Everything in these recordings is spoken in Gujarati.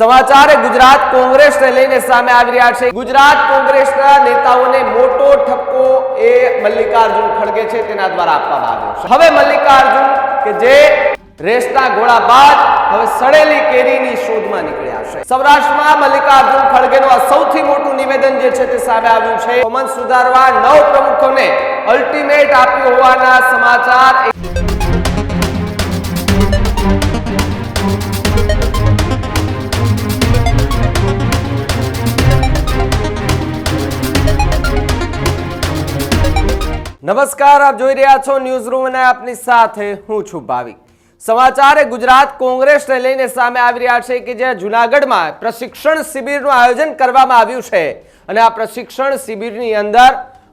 સમાચાર ગુજરાત કોંગ્રેસને લઈને સામે આવી રહ્યા છે। ગુજરાત કોંગ્રેસના નેતાઓને મોટો ઠપકો એ મલ્લિકાર્જુન ખડગે છે તેના દ્વારા આપવામાં આવ્યો છે। હવે મલ્લિકાર્જુન કે જે રેસના ઘોડા બાદ હવે સડેલી કેરીની શોધમાં નીકળ્યા છે। સૌરાષ્ટ્રમાં મલ્લિકાર્જુન ખડગેનું આ સૌથી મોટું નિવેદન જે છે તે સામે આવ્યું છે। પરફોર્મન્સ સુધારવા 9 પ્રમુખોને અલ્ટિમેટ આપ્યું હોવાના સમાચાર। नमस्कार, आप જોઈ રહ્યા છો ન્યૂઝ રૂમ અને આપની સાથે હું છું ભાવિક। સમાચાર ગુજરાત કોંગ્રેસને લઈને સામે આવી રહ્યા છે કે જે જૂનાગઢમાં પ્રશિક્ષણ શિબિરનું આયોજન કરવામાં આવ્યું છે અને આ પ્રશિક્ષણ શિબિરની અંદર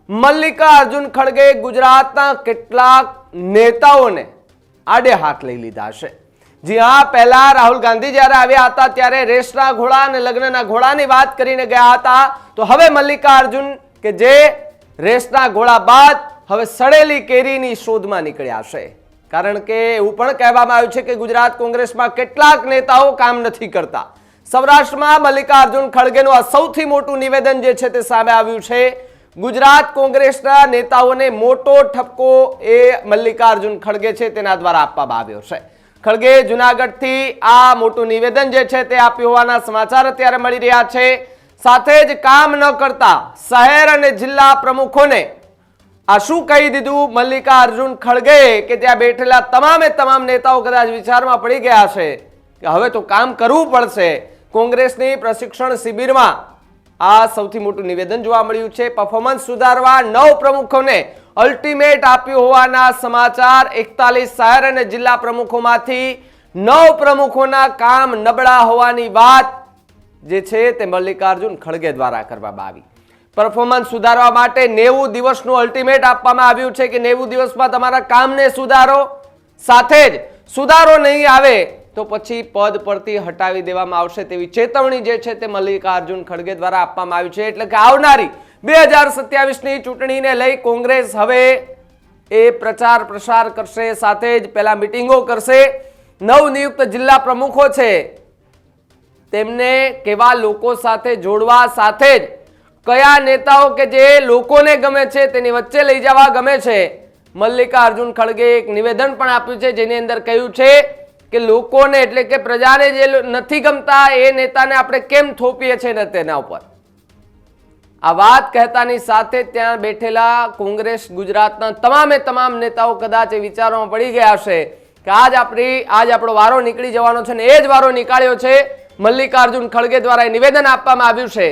મલ્લિકાર્જુન ખડગે ગુજરાતના કેટલાક નેતાઓને આડે હાથ લઈ લીધા છે। જી હા, પહેલા રાહુલ ગાંધી જ્યારે આવ્યા હતા ત્યારે રેસના ઘોડા અને લગ્નના ઘોડાની વાત કરીને ગયા હતા, તો હવે મલ્લિકાર્જુન કે જે રેસના ઘોડા બાદ હવે સડેલી કેરીની શોધમાં નીકળ્યા છે। કારણ કે એવું પણ કહેવામાં આવ્યું છે કે ગુજરાત કોંગ્રેસમાં કેટલાક નેતાઓ કામ નથી કરતા। સૌરાષ્ટ્રમાં મલ્લિકાર્જુન ખડગેનું આ સૌથી મોટું નિવેદન જે છે તે સામે આવ્યું છે। ગુજરાત કોંગ્રેસના નેતાઓને મોટો ઠપકો એ મલ્લિકાર્જુન ખડગે છે તેના દ્વારા આપવામાં આવ્યો છે। ખડગે જૂનાગઢથી આ મોટું નિવેદન જે છે તે આપ્યું હોવાના સમાચાર અત્યારે મળી રહ્યા છે। સાથે જ કામ ન કરતા શહેર અને જિલ્લા પ્રમુખોને આ શું કહી દીધું મલ્લિકાર્જુન ખડગે કે ત્યાં બેઠેલા તમામ નેતાઓ કદાચ વિચારમાં પડી ગયા છે કે હવે તો કામ કરવું પડશે। કોંગ્રેસની પ્રશિક્ષણ શિબિરમાં આ સૌથી મોટું નિવેદન જોવા મળ્યું છે। પરફોર્મન્સ સુધારવા 9 પ્રમુખોને અલ્ટિમેટ આપ્યું હોવાના સમાચાર। 41 શહેર અને જિલ્લા પ્રમુખોમાંથી 9 પ્રમુખોના કામ નબળા હોવાની વાત જે છે તે મલ્લિકાર્જુન ખડગે દ્વારા કરવામાં આવી। પરફોર્મન્સ સુધારવા માટે 90 દિવસનું અલ્ટિમેટ આપવામાં આવ્યું છે કે 90 દિવસમાં તમારા કામને સુધારો, સાથે જ સુધારો નહીં આવે તો પછી પદ પરથી હટાવી દેવામાં આવશે તેવી ચેતવણી જે છે તે મલ્લિકાર્જુન ખડગે દ્વારા આપવામાં આવી છે। એટલે કે આવનારી 2027ની ચૂંટણીને લઈ કોંગ્રેસ હવે એ પ્રચાર પ્રસાર કરશે, સાથે જ પહેલા મીટિંગો કરશે। નવનિયુક્ત જિલ્લા પ્રમુખો છે તેમને કેવા લોકો સાથે જોડવા, સાથે જ કયા નેતાઓ કે જે લોકોને ગમે છે તેની વચ્ચે લઈ જવા ગમે છે। મલ્લિકાર્જુન ખડગે એક નિવેદન પણ આપ્યું છે જેની અંદર કહ્યું છે કે લોકોને એટલે કે પ્રજાને જે નથી ગમતા એ નેતાને આપણે કેમ થોપીએ છીએ ને તેના ઉપર। આ વાત કહેતાની સાથે ત્યાં બેઠેલા કોંગ્રેસ ગુજરાતના તમામ નેતાઓ કદાચ એ વિચારોમાં પડી ગયા છે કે આજ આપણો વારો નીકળી જવાનો છે ને એ જ વારો નીકાળ્યો છે। મલ્લિકાર્જુન ખડગે દ્વારા નિવેદન આપવામાં આવ્યું છે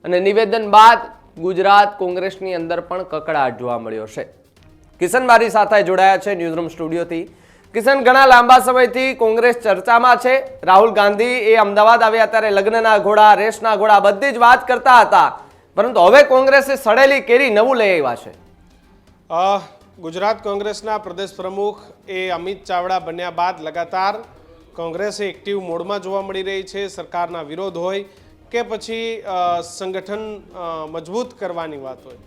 અને નિવેદન બાદ ગુજરાત કોંગ્રેસની અંદર પણ કકડાટ જોવા મળ્યો છે। કિશન મારી સાથે જોડાયા છે ન્યૂઝરૂમ સ્ટુડિયોથી। કિશન, ઘણા લાંબા સમયથી કોંગ્રેસ ચર્ચામાં છે। રાહુલ ગાંધી એ અમદાવાદ આવ્યા ત્યારે લગ્નના ઘોડા, રેસના ઘોડા બધી જ વાત કરતા હતા, પરંતુ હવે કોંગ્રેસે સડેલી કેરી નવું લઈ આવ્યા છે। ગુજરાત કોંગ્રેસના પ્રદેશ પ્રમુખ એ અમિત ચાવડા બન્યા બાદ લગાતાર કોંગ્રેસ એક્ટિવ મોડમાં જોવા મળી રહી છે। સરકારના વિરોધ હોય કે પછી સંગઠન મજબૂત કરવાની વાત હોય,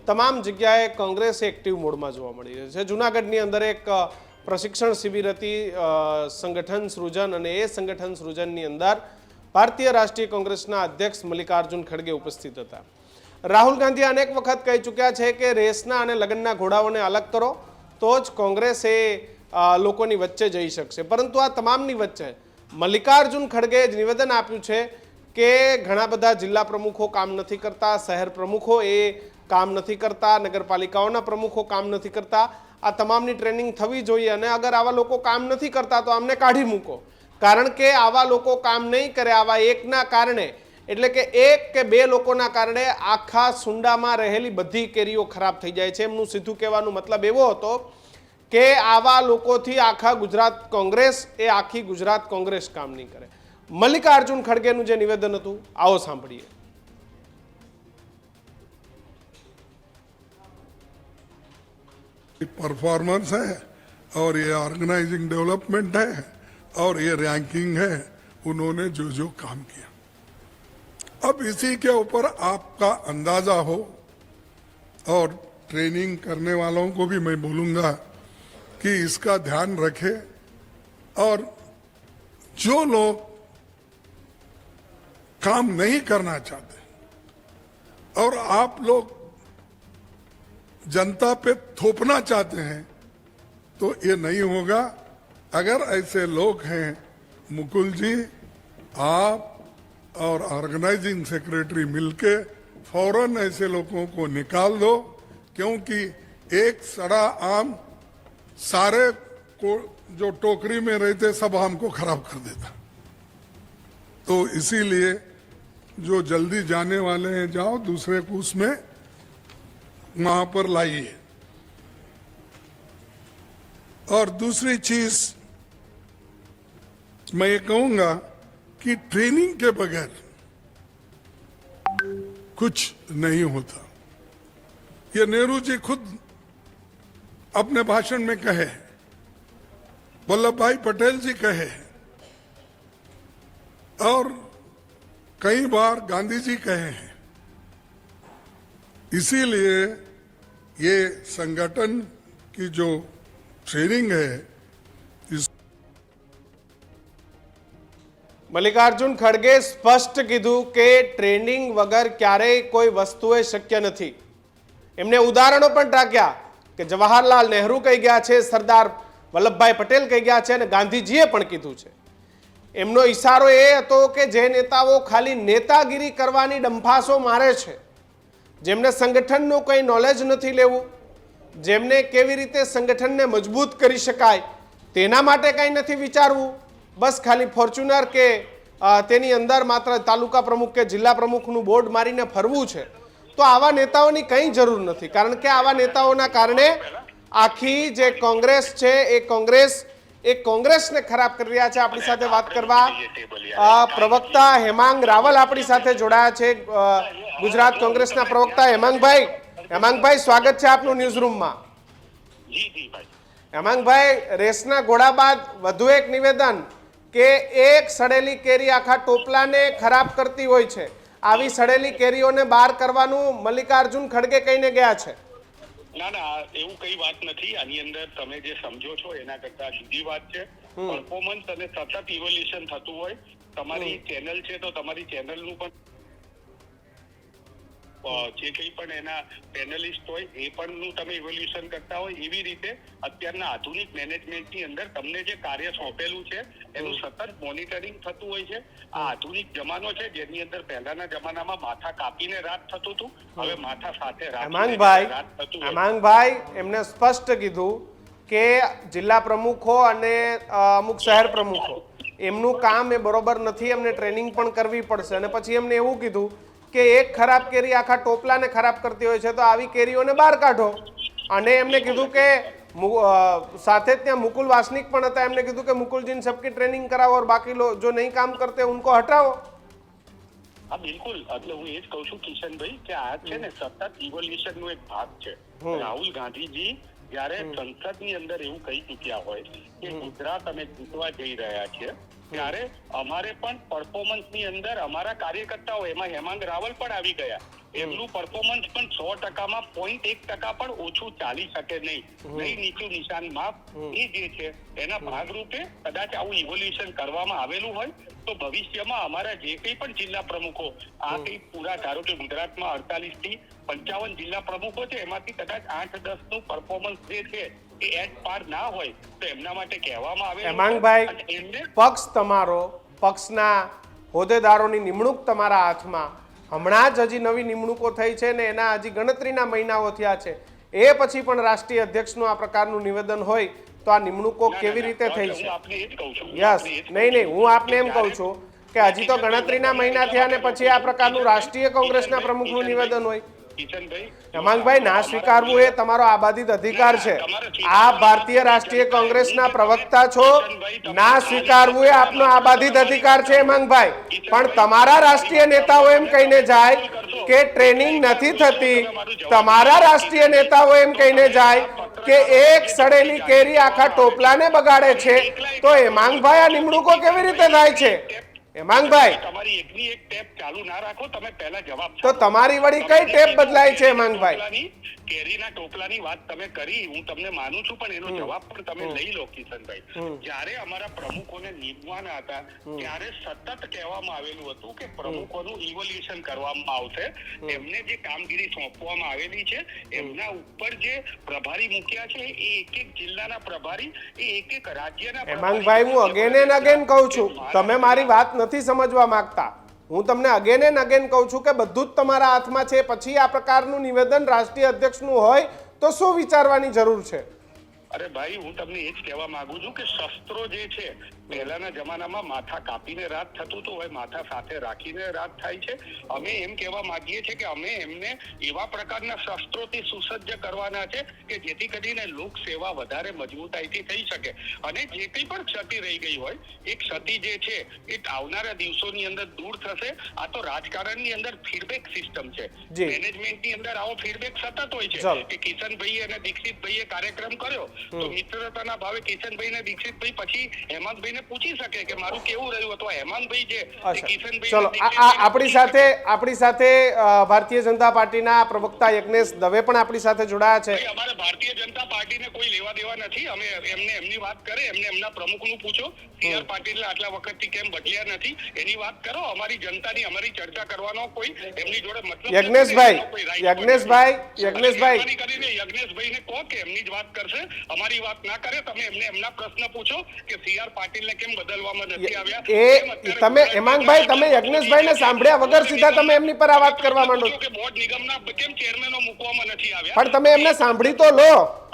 તમામ જગ્યાએ કોંગ્રેસ એક્ટિવ મોડમાં જોવા મળી રહી છે। જૂનાગઢની અંદર એક પ્રશિક્ષણ શિબિર હતી સંગઠન સૃજન, અને એ સંગઠન સૃજનની અંદર ભારતીય રાષ્ટ્રીય કોંગ્રેસના અધ્યક્ષ મલ્લિકાર્જુન ખડગે ઉપસ્થિત હતા। રાહુલ ગાંધી અનેક વખત કહી ચૂક્યા છે કે રેસના અને લગ્નના ઘોડાઓને અલગ કરો તો જ કોંગ્રેસ એ લોકોની વચ્ચે જઈ શકશે, પરંતુ આ તમામની વચ્ચે મલ્લિકાર્જુન ખડગે જ નિવેદન આપ્યું છે કે ઘણા બધા જિલ્લા પ્રમુખો કામ નથી કરતા, શહેર પ્રમુખો એ કામ નથી કરતા, નગરપાલિકાઓના પ્રમુખો કામ નથી કરતા। આ તમામની ટ્રેનિંગ થવી જોઈએ અને અગર આવા લોકો કામ નથી કરતા તો આમને કાઢી મૂકો, કારણ કે આવા લોકો કામ નહીં કરે, આવા એકના કારણે એટલે કે એક કે બે લોકોના કારણે આખા સુંડામાં રહેલી બધી કેરીઓ ખરાબ થઈ જાય છે। એમનું સીધું કહેવાનો મતલબ એવો હતો કે આવા લોકોથી આખા ગુજરાત કોંગ્રેસ એ આખી ગુજરાત કોંગ્રેસ કામ નહીં કરે। મલ્લિકાર્જુન ખડગેનું જે નિવેદન હતું આવો સાંભળીએ। परफॉर्मेंस है और ये ऑर्गेनाइजिंग डेवलपमेंट है और ये रैंकिंग है, उन्होंने जो काम किया। अब इसी के ऊपर आपका अंदाजा हो, और ट्रेनिंग करने वालों को भी मैं बोलूंगा कि इसका ध्यान रखें, और जो लोग काम नहीं करना चाहते और आप लोग जनता पे थोपना चाहते हैं तो ये नहीं होगा। अगर ऐसे लोग हैं मुकुल जी, आप और ऑर्गेनाइजिंग सेक्रेटरी मिलके फौरन ऐसे लोगों को निकाल दो, क्योंकि एक सड़ा आम सारे को जो टोकरी में रहते सब आम को खराब कर देता। तो इसीलिए जो जल्दी जाने वाले हैं जाओ, दूसरे को उसमें वहां पर लाइए। और दूसरी चीज मैं ये कहूंगा कि ट्रेनिंग के बगैर कुछ नहीं होता। ये नेहरू जी खुद अपने भाषण में कहे, वल्लभ भाई पटेल जी कहे, और कई बार गांधी जी कहे हैं। इसीलिए ये संगठन की जो ट्रेनिंग है इस મલ્લિકાર્જુન ખડગે સ્પષ્ટ કીધું કે ટ્રેનિંગ વગર ક્યારેય કોઈ વસ્તુ એ શક્ય નથી। એમને ઉદાહરણો પણ ટાંક્યા કે જવાહરલાલ નહેરુ કહી ગયા છે, સરદાર વલ્લભભાઈ પટેલ કહી ગયા છે અને ગાંધીજીએ પણ કીધું છે। એમનો ઈશારો એ હતો કે જે નેતાઓ ખાલી નેતાગીરી કરવાની ડંફાસો મારે છે, જેમને સંગઠનનું કંઈ નોલેજ નથી લેવું, જેમને કેવી રીતે સંગઠનને મજબૂત કરી શકાય તેના માટે કંઈ નથી વિચારવું, બસ ખાલી ફોર્ચ્યુનર કે તેની અંદર માત્ર તાલુકા પ્રમુખ કે જિલ્લા પ્રમુખનું બોર્ડ મારીને ફરવું છે, તો આવા નેતાઓની કંઈ જરૂર નથી। કારણ કે આવા નેતાઓના કારણે આખી જે કોંગ્રેસ છે એ કોંગ્રેસને ખરાબ કરી રહ્યા છે। આપણી સાથે વાત કરવા પ્રવક્તા હેમાંગ રાવલ આપણી સાથે જોડાયા છે, ગુજરાત કોંગ્રેસના પ્રવક્તા હેમાંગભાઈ સ્વાગત છે આપનું ન્યૂઝ રૂમમાં। હેમાંગભાઈ, રેસના ઘોડા બાદ વધુ એક નિવેદન કે એક સડેલી કેરી આખા ટોપલાને ખરાબ કરતી હોય છે, આવી સડેલી કેરીઓને બહાર કરવાનું મલ્લિકાર્જુન ખડગે કહીને ગયા છે। ના ના, એવું કઈ વાત નથી। આની અંદર તમે જે સમજો છો એના કરતા જુદી વાત છે। પરફોર્મન્સ અને સતત ઇવોલ્યુશન થતું હોય। તમારી ચેનલ છે તો તમારી ચેનલનું પણ જે કંઈ પણ એના પેનલિસ્ટ હોય એ પણનું તમે ઇવોલ્યુશન કરતા હોય। એવી રીતે અત્યારના આધુનિક મેનેજમેન્ટની અંદર તમને જે કાર્ય સોંપેલું છે એનું સતત મોનિટરિંગ થતું હોય છે। આ આધુનિક જમાનો છે જેની અંદર પહેલાના જમાનામાં માથા કાપીને રાત થતું હતું, હવે માથા સાથે રાત થતું હોય। હેમાંગભાઈ એમને સ્પષ્ટ કીધું કે જિલ્લા પ્રમુખો અને અમુક શહેર પ્રમુખો એમનું કામ એ બરોબર નથી, એમને ટ્રેનિંગ પણ કરવી પડશે। અને પછી એમને એવું કીધું કે એક ખરાબ કેરી આખા ટોપલાને ખરાબ કરતી હોય છે, તો આવી કેરીઓને બહાર કાઢો। અને એમને કીધું કે સાથે ત્યાં મુકુલ વાસનિક પણ હતા, એમને કીધું કે મુકુલજીને सबकी ટ્રેનિંગ કરાવો और बाकी लोग जो नहीं काम करते उनको हटाओ। હા બિલકુલ, એટલે હું એ જ કહું છું કિશનભાઈ કે આ છે ને સતત ઇવોલ્યુશનનો એક ભાગ છે। રાહુલ ગાંધીજી જ્યારે સંસદની અંદર એવું કહી ચૂક્યા હોય કે ગુજરાત અમે જીતવા જઈ રહ્યા છીએ, ત્યારે અમારે પણ પરફોર્મન્સની અંદર અમારા કાર્યકર્તાઓ એમાં હેમાંગ રાવલ પણ આવી ગયા, એમનું પરફોર્મન્સ પણ 100%માં 0.1% પણ ઓછું ચાલી શકે નહીં, નીચું નિશાન માપ એ જે છે એના ભાગરૂપે કદાચ આવું ઇવોલ્યુશન કરવામાં આવેલું હોય તો ભવિષ્યમાં અમારા જે કંઈ પણ જિલ્લા પ્રમુખો આ કંઈ પૂરા ધારો કે ગુજરાતમાં 48 થી 55 જિલ્લા પ્રમુખો છે, એમાંથી કદાચ 8-10નું પરફોર્મન્સ જે છે એ એટ પાર ના હોય તો એમના માટે કહેવામાં આવે। હેમાંગભાઈ, પક્ષ તમારો, પક્ષના હોદ્દેદારોની નિમણૂક તમારા હાથમાં, હમણાં જ હજી નવી નિમણૂકો થઈ છે ને એના હજી ગણતરીના મહિનાઓ થયા છે, એ પછી પણ રાષ્ટ્રીય અધ્યક્ષનું આ પ્રકારનું નિવેદન હોય તો આ નિમણૂકો કેવી રીતે થઈ છે? યસ, નહીં, હું આપને એમ કહું છું કે હજી તો ગણતરીના મહિના થયા ને પછી આ પ્રકારનું રાષ્ટ્રીય કોંગ્રેસના પ્રમુખનું નિવેદન હોય। હેમાંગભાઈ, ના સ્વીકારવું એ તમારો આબાદિત અધિકાર છે। આપ ભારતીય રાષ્ટ્રીય કોંગ્રેસના પ્રવક્તા છો, ના સ્વીકારવું એ આપનો આબાદિત અધિકાર છે હેમાંગભાઈ। પણ તમારા રાષ્ટ્રીય નેતાઓ એમ કહીને જાય કે ટ્રેનિંગ નથી થતી, તમારા રાષ્ટ્રીય નેતાઓ એમ કહીને જાય કે એક સડેલી કેરી આખા ટોપલાને બગાડે છે, તો હેમાંગભાઈ આ નિમણૂકો કેવી રીતે થાય છે? હેમાંગભાઈ, તમારી એકની એક ટેપ ચાલુ ના રાખો, તમે પહેલા જવાબ તો તમારી વળી કઈ ટેપ બદલાય છે હેમાંગભાઈ? કેરીના ટોપલાની વાત તમે કરી, હું તમને માનું છું, પણ એનો જવાબ પણ તમે લઈ લો કિશનભાઈ. જ્યારે અમારા પ્રમુખોને નિમવાના હતા ત્યારે સતત કહેવામાં આવેલું હતું કે પ્રમુખોનું ઇવોલ્યુશન કરવામાં આવશે. એમને જે કામગીરી સોંપવામાં આવેલી છે એમના ઉપર જે પ્રભારી મૂક્યા છે એ એક એક જિલ્લાના પ્રભારી, એ એક એક રાજ્યના હેમાંગભાઈ, હું અગેન એન્ડ અગેન કહું છું, તમે મારી વાત નથી સમજવા માંગતા. હું તમને અગેન એન્ડ અગેન કહું છું કે બધું જ તમારા હાથમાં છે. પછી આ પ્રકારનું નિવેદન રાષ્ટ્રીય અધ્યક્ષનું હોય તો શું વિચારવાની જરૂર છે? અરે ભાઈ, હું તમને એ જ કહેવા માંગુ છું કે શસ્ત્રો જે છે, પહેલાના જમાનામાં માથા કાપીને રાત થતું હતું, હવે માથા સાથે રાખીને રાત થાય છે. અમે એમ કહેવા માંગીએ છીએ કે અમે એમને એવા પ્રકારના શસ્ત્રોથી સુસજ્જ કરવાના છે કે જેથી કરીને લોક સેવા વધારે મજબૂતાઈથી થઈ શકે. અને જે કંઈ પણ ક્ષતિ રહી ગઈ હોય એ ક્ષતિ જે છે એ આવનારા દિવસોની અંદર દૂર થશે. આ તો રાજકારણની અંદર ફીડબેક સિસ્ટમ છે, મેનેજમેન્ટની અંદર આવો ફીડબેક સતત હોય છે કે કિશનભાઈ અને દીક્ષિતભાઈએ કાર્યક્રમ કર્યો તો મિત્રતાના ભાવે કિશનભાઈ ને દીક્ષિતભાઈ પછી હેમાંગભાઈને પૂછી શકે કે મારું કેવું રહ્યું, અથવા હેમાંગભાઈ છે કિશનભાઈ. ચલો, આપણી સાથે ભારતીય જનતા પાર્ટીના પ્રવક્તા યજ્ઞેશ દવે પણ આપણી સાથે જોડાયા છે. અમારે ભારતીય જનતા પાર્ટીને કોઈ લેવા દેવા નથી. અમે એમને એમની વાત કરે, એમને એમના પ્રમુખનું પૂછો. CR પાટીલ આટલા વખતથી કેમ બદલ્યા નથી એની વાત કરો. અમારી જનતાની અમારી ચર્ચા કરવાનો કોઈ એમની જોડે મતલબ. યજ્ઞેશભાઈ કરીને કહો કે એમની જ વાત કરશે, અમારી વાત ના કરે. તમે એમને એમના પ્રશ્ન પૂછો કે CR પાટીલને કેમ બદલવામાં નથી આવ્યા. તમે હેમાંગભાઈ, તમે યજ્ઞેશભાઈને સાંભળ્યા વગર સીધા તમે એમની પર આ વાત કરવા માંડો છો કે બોર્ડ નિગમના કેમ ચેરમેનો મૂકવામાં નથી આવ્યા. પણ તમે એમને સાંભળી તો લો.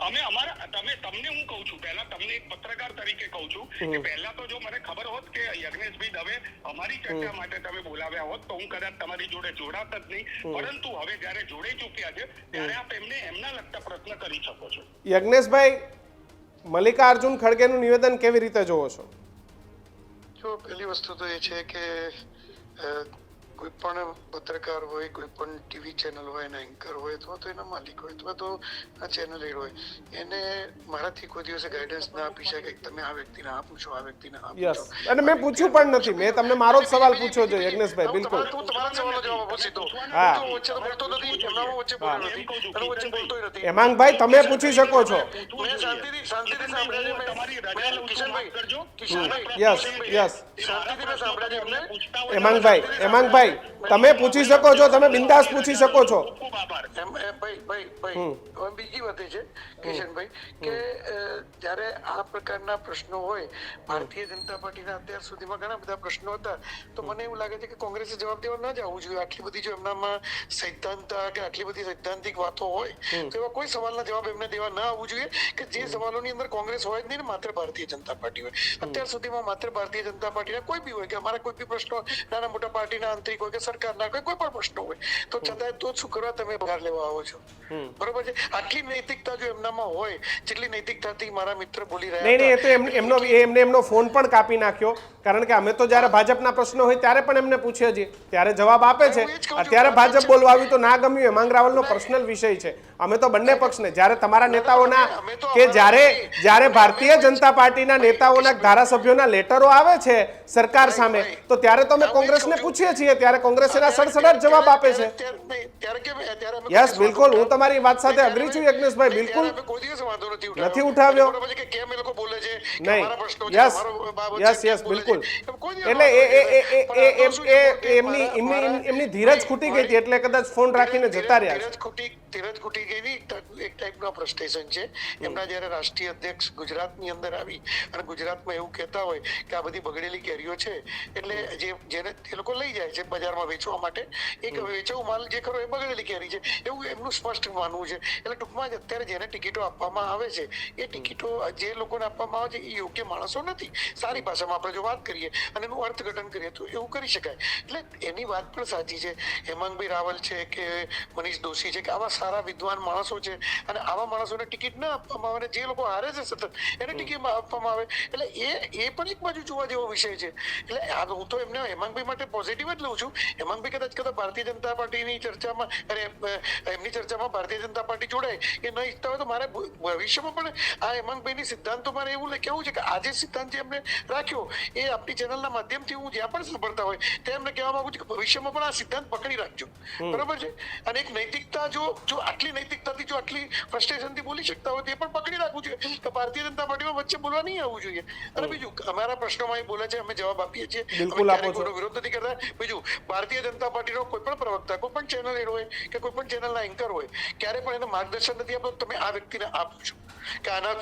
અમે અમારા તમને હું કહું છું, પહેલા તમને એક પત્રકાર તરીકે કહું છું કે પહેલા તો જો મને ખબર હોત કે યજ્ઞેશભાઈ દવે અમારી ચર્ચા માટે તમે બોલાવ્યા હોત તો હું કદાચ તમારી જોડે જોડાત જ નહીં. પરંતુ હવે જ્યારે જોડાઈ ચૂક્યા છે ત્યારે આપ એમને એમના લગતા પ્રશ્ન કરી શકો છો. યજ્ઞેશભાઈ, મલ્લિકાર્જુન ખડગેનું નિવેદન કેવી રીતે જોવો છો? જો પહેલી વસ્તુ તો એ છે કે કોઈ પણ પત્રકાર હોય, કોઈ પણ ટીવી ચેનલ હોય, એના એન્કર હોય અથવા તો એના માલિક હોય અથવા તો આ ચેનલ હેડ હોય, એને મારાથી કોઈ દિવસે ગાઈડન્સ ના આપી શકે કે તમે આ વ્યક્તિને આ પૂછો, આ વ્યક્તિને આ પૂછો. અને મેં પૂછ્યું પણ નથી, મેં તમને મારો જ સવાલ પૂછ્યો છે યજ્ઞેશભાઈ. બિલકુલ તમારા સવાલનો જવાબ આપો સીધો. હું વચ્ચે બોલતો નથી, એમના વચ્ચે બોલતો નથી, એનો વચ્ચે બોલતોય નથી. હેમાંગભાઈ, તમે પૂછી શકો છો. મેં શાંતિથી સાંભળ્યા છે. કિશનભાઈ, યસ શાંતિથી મેં સાંભળ્યા છે એમને. હેમાંગભાઈ, તમે પૂછી શકો છો, તમે બિંદાસ પૂછી શકો છો. બીજી વાત એ છે કિશનભાઈ કે જ્યારે આ પ્રકારના પ્રશ્નો હોય, ભારતીય જનતા પાર્ટીના અત્યાર સુધીમાં ઘણા બધા પ્રશ્નો હતા, તો મને એવું લાગે છે કે કોંગ્રેસે જવાબ દેવા ન જવું જોઈએ. આટલી બધી જો એમનામાં સિદ્ધાંત કે આટલી બધી સૈદ્ધાંતિક વાતો હોય તો એવા કોઈ સવાલના જવાબ એમને દેવા ના આવવું જોઈએ કે જે સવાલોની અંદર કોંગ્રેસ હોય જ નહીં ને માત્ર ભારતીય જનતા પાર્ટી હોય. અત્યાર સુધીમાં માત્ર ભારતીય જનતા પાર્ટીના કોઈ બી હોય કે અમારા કોઈ બી પ્રશ્નો નાના મોટા પાર્ટીના આંતરિક હોય કે સરકારના કોઈ પણ પ્રશ્નો હોય તો છતાંય તો શું કરવા તમે ભાગ લેવા આવો છો? બરોબર છે. આટલી નૈતિકતા જો એમનામાં હોય, જેટલી નૈતિકતાથી મારા મિત્ર બોલી રહ્યા નહીં, એ તો એમને એમનો ફોન પણ કાપી નાખ્યો. કારણ કે અમે તો જ્યારે ભાજપના પ્રશ્નો હોય ત્યારે પણ એમને પૂછીએ છીએ, ત્યારે જવાબ આપે છે. અત્યારે ભાજપ બોલવા આવ્યું તો ના ગમ્યું, હેમાંગ રાવલનો પર્સનલ વિષય છે. અમે તો બંને પક્ષને, જ્યારે તમારા નેતાઓના કે જ્યારે ભારતીય જનતા પાર્ટીના નેતાઓના ધારાસભ્યોના લેટરો આવે છે સરકાર સામે, તો ત્યારે તો અમે કોંગ્રેસને પૂછીએ છીએ, ત્યારે કોંગ્રેસ એના સડસડાટ જવાબ આપે છે. યસ, બિલકુલ, હું તમારી વાત સાથે અગ્રી છું યજ્ઞેશભાઈ. બિલકુલ નથી ઉઠાવ્યો. નહીં, યસ, બિલકુલ. એટલે એમની ધીરજ ખૂટી ગઈ હતી એટલે કદાચ ફોન રાખીને જતા રહ્યા. ધીરજ ખૂટી ગઈ એક ટાઈપનો ફ્રસ્ટ્રેશન છે એમના. જ્યારે રાષ્ટ્રીય અધ્યક્ષ ગુજરાતની અંદર આવી અને ગુજરાતમાં એવું કહેતા હોય કે આ બધી બગડેલી કેરીઓ છે એટલે જેને એ લોકો લઈ જાય છે બજારમાં વેચવા માટે, એક વેચાવું માલ જે ખરો એ બગડેલી કેરી છે એવું એમનું સ્પષ્ટ માનવું છે. એટલે ટૂંકમાં જ અત્યારે જેને ટિકિટો આપવામાં આવે છે એ ટિકિટો જે લોકોને આપવામાં આવે છે એ યોગ્ય માણસો નથી. સારી ભાષામાં આપણે જો વાત કરીએ અને એનું અર્થઘટન કરીએ તો એવું કરી શકાય. એટલે એની વાત પણ સાચી છે. હેમાંગભાઈ રાવલ છે કે મનીષ દોશી છે કે આવા સારા વિદ્વાન માણસો છે અને આવા માણસોને ટિકિટ ના આપવામાં આવે, જે લોકો હારે છે સતત એને ટિકિટ આપવામાં આવે, એટલે એ પણ એક બાજુ જોવા જેવો વિષય છે. એટલે હું તો એમને હેમાંગભાઈ માટે પોઝિટિવ જ લઉં છું હેમાંગભાઈ કદાચ ભારતીય જનતા પાર્ટીની ચર્ચામાં એમની ચર્ચામાં ભારતીય જનતા પાર્ટી જોડાય એ ન ઈચ્છતા હોય તો મારે ભવિષ્યમાં પણ આ હેમાંગભાઈની સિદ્ધાંતો મારે એવું કહેવું છે કે આજે સિદ્ધાંત જે એમને રાખ્યો એ આપણી ચેનલના માધ્યમથી હું જ્યાં પણ સાંભળતા હોય તે એમને કહેવા માંગુ છું કે ભવિષ્યમાં પણ આ સિદ્ધાંત પકડી રાખજો, બરાબર છે. અને એક નૈતિકતા જો આટલી નૈતિકતાથી જો આટલી ફ્રસ્ટ્રેશનથી બોલી શકતા હોય તે પણ પકડી રાખવું જોઈએ કે ભારતીય જનતા પાર્ટીમાં વચ્ચે બોલવા નહીં આવવું જોઈએ. અને બીજું અમારા પ્રશ્નોમાં એ બોલે છે, અમે જવાબ આપીએ છીએ, વિરોધ નથી કરતા. બીજું, ભારતીય જનતા પાર્ટીનો કોઈ પણ પ્રવક્તા, કોઈ પણ ચેનલ હેડ હોય કે કોઈ પણ ચેનલના એન્કર હોય, ક્યારે પણ એને માર્ગદર્શન નથી આપતો તમે આ વ્યક્તિને આપો છો કે આના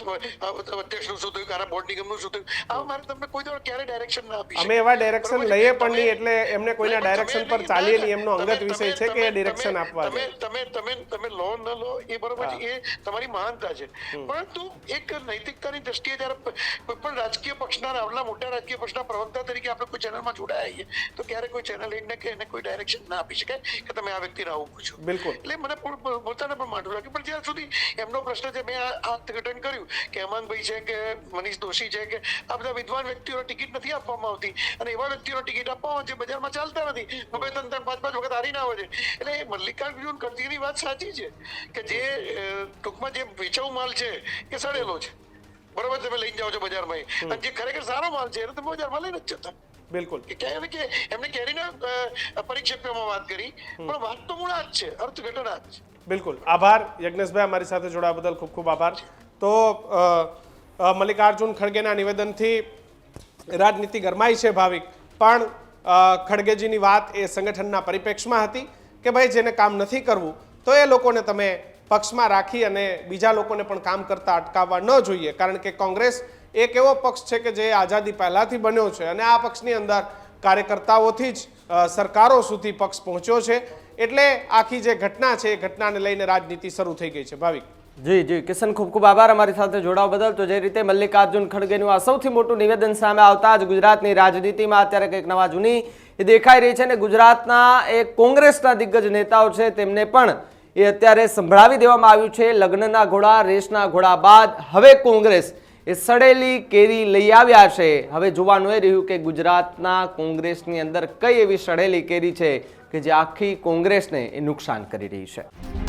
અધ્યક્ષનું શું થયું, આના બોર્ડ નિગમનું શું થયું. આ મારે તમને કોઈ દર ક્યારે ડાયરેક્શન ના આપી. અમે એવા ડાયરેક્શન લઈએ પણ નહીં, એટલે એમને કોઈના ડાયરેક્શન પર ચાલીએ નહીં, એમનો અંગત વિષય છે કે ડાયરેક્શન આપવા છે. તમે લો ન લો એ બરોબર છે, એ તમારી મહાનતા છે, પરંતુ એક નૈતિકતાની દ્રષ્ટિએ જયારે કોઈ પણ રાજકીય પક્ષના આવલા મોટા રાજકીય પક્ષના પ્રવક્તા તરીકે આપણે કોઈ ચેનલમાં જોડાઈએ તો ક્યારે કોઈ ચેનલ હેડને કે એને કોઈ ડાયરેક્શન ના આપી શકાય કે તમે આ વ્યક્તિને આવું પૂછો. બિલકુલ. એટલે મને પોતાને પણ માઠું લાગ્યું. પણ જ્યાં સુધી એમનો પ્રશ્ન છે, મેં આ અર્થઘટન કર્યું કે હેમાંગભાઈ છે કે મનીષ દોશી છે કે આ બધા વિદ્વાન વ્યક્તિઓને ટિકિટ નથી આપવામાં આવતી અને એવા વ્યક્તિઓને ટિકિટ આપવામાં જે બજારમાં ચાલતા નથી, 2-3 5 વખત હારીને આવે છે. એટલે મલ્લિકાર્જુન ખડગેની વાત સાચી છે કે જે ટૂંકમાં જે વેચાઉ માલ છે એ સડેલો છે, બરોબર, તમે લઈને જાઓ છો બજારમાં, અને જે ખરેખર સારો માલ છે એને તમે બજારમાં લઈને જ જતા. બિલકુલ. એમને કેરીના પરિક્ષેપમાં વાત કરી, પણ વાત તો મૂળ આ જ છે, અર્થઘટન આ જ છે. બિલકુલ. આભાર યજ્ઞેશભાઈ, અમારી સાથે જોડાવા બદલ ખૂબ ખૂબ આભાર. તો મલ્લિકાર્જુન ખડગેના નિવેદનથી રાજનીતિ ગરમાઈ છે ભાવિક, પણ ખડગેજીની વાત એ સંગઠનના પરિપ્રેક્ષમાં હતી કે ભાઈ જેને કામ નથી કરવું તો એ લોકોને તમે પક્ષમાં રાખી અને બીજા લોકોને પણ કામ કરતા અટકાવવા ન જોઈએ, કારણ કે કોંગ્રેસ એક એવો પક્ષ છે કે જે આઝાદી પહેલાથી બન્યો છે અને આ પક્ષની અંદર કાર્યકર્તાઓથી જ સરકારો સુધી પક્ષ પહોંચ્યો છે. એટલે આખી જે ઘટના છે એ ઘટનાને લઈને રાજનીતિ શરૂ થઈ ગઈ છે. ભાવિક જી જી કિશન, ખૂબ ખૂબ આભાર અમારી સાથે જોડાવા બદલ. તો જે રીતે મલ્લિકાર્જુન ખડગેનું આ સૌથી મોટું નિવેદન સામે આવતા જ ગુજરાતની રાજનીતિમાં અત્યારે કંઈક નવા જૂની એ દેખાઈ રહી છે અને ગુજરાતના એ કોંગ્રેસના દિગ્ગજ નેતાઓ છે તેમને પણ એ અત્યારે સંભળાવી દેવામાં આવ્યું છે. લગ્નના ઘોડા, રેસના ઘોડા બાદ હવે કોંગ્રેસ એ સડેલી કેરી લઈ આવ્યા છે. હવે જોવાનું એ રહ્યું કે ગુજરાતના કોંગ્રેસની અંદર કઈ એવી સડેલી કેરી છે કે જે આખી કોંગ્રેસને એ નુકસાન કરી રહી છે.